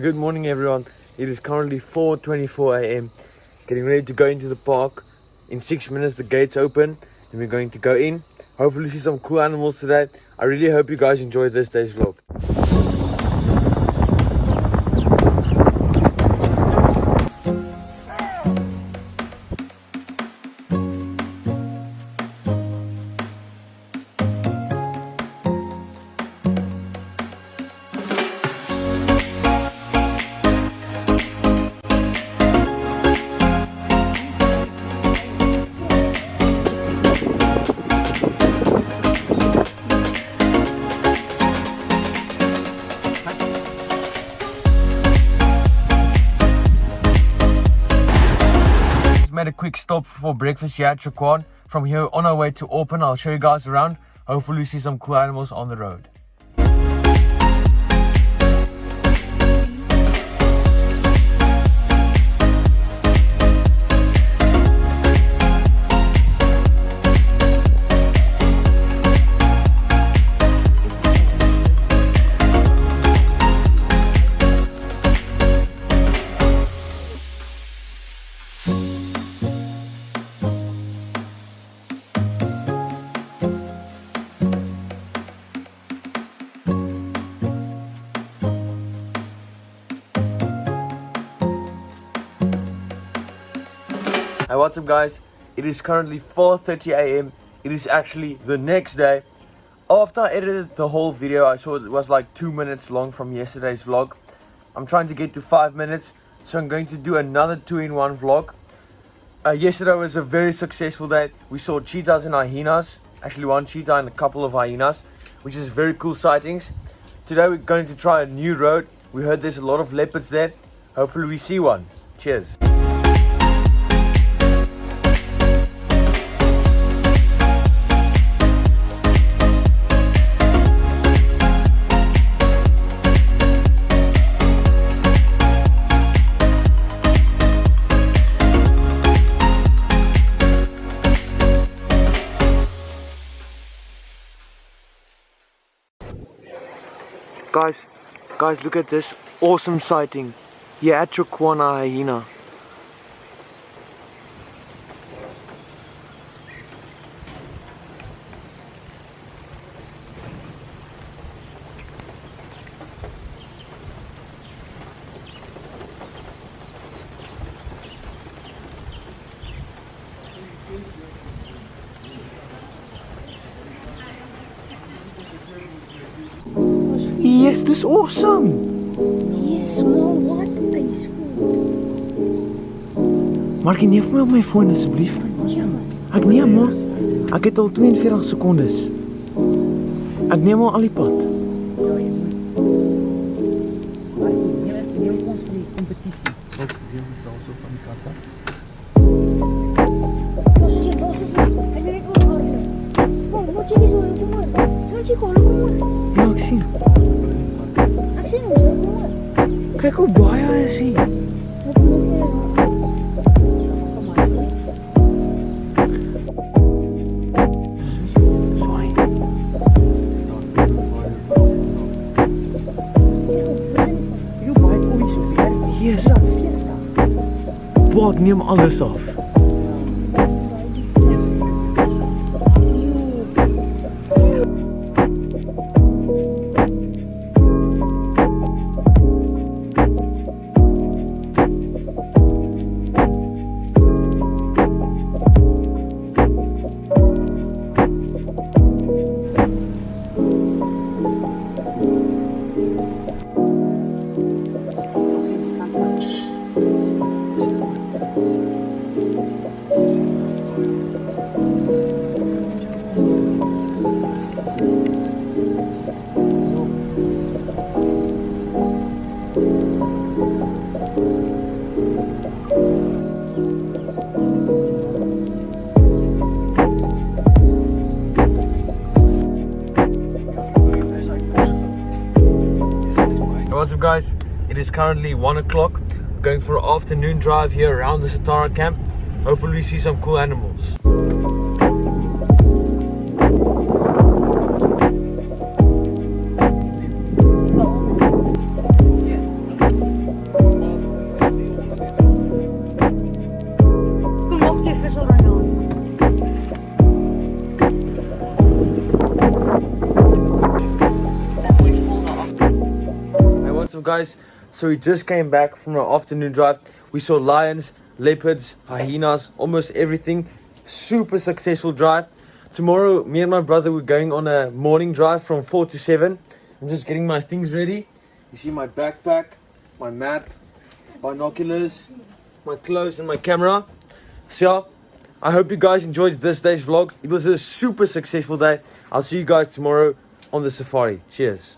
Good morning everyone. It is currently 4:24 a.m. Getting ready to go into the park. In 6 minutes the gates open and we're going to go in. Hopefully see some cool animals today. I really hope you guys enjoy this day's vlog. Made a quick stop for breakfast here at Kruger. From here on our way to Auburn, I'll show you guys around. Hopefully we see some cool animals on the road. Hey, what's up guys? It is currently 4:30 a.m. It is actually the next day. After I edited the whole video, I saw it was like 2 minutes long from yesterday's vlog. I'm trying to get to 5 minutes, so I'm going to do another 2-in-1 vlog. Yesterday was a very successful day. We saw cheetahs and hyenas. Actually one cheetah and a couple of hyenas, which is very cool sightings. Today we're going to try a new road. We heard there's a lot of leopards there. Hopefully we see one. Cheers. Guys, look at this awesome sighting here at Kruger hyena. Yes, this is awesome. Yes, maar wat is goed. Maar ek neem vir my op my foon asseblief. Ek neem maar. Ek het al 42 sekondes. Ek neem al die pad. Neem ons van die kompetisie. Ook weer met al so van die kant af. Ek weet ook al. Kom, moet jy nie so kom maar. Moet jy kom maar. Ja, ek sien. Ek sien hom, kom maar. Kyk hoe baie hy is hier. Yes. Boah, ek neem alles af. What's up guys, it is currently 1 o'clock, going for an afternoon drive here around the Satara camp. Hopefully we see some cool animals. what's up guys? So we just came back from our afternoon drive. We saw lions, leopards, hyenas, almost everything. Super successful drive. Tomorrow, me and my brother, we're going on a morning drive from 4 to 7. I'm just getting my things ready. You see my backpack, my map, binoculars, my clothes and my camera. So yeah, I hope you guys enjoyed this day's vlog. It was a super successful day. I'll see you guys tomorrow on the safari. Cheers.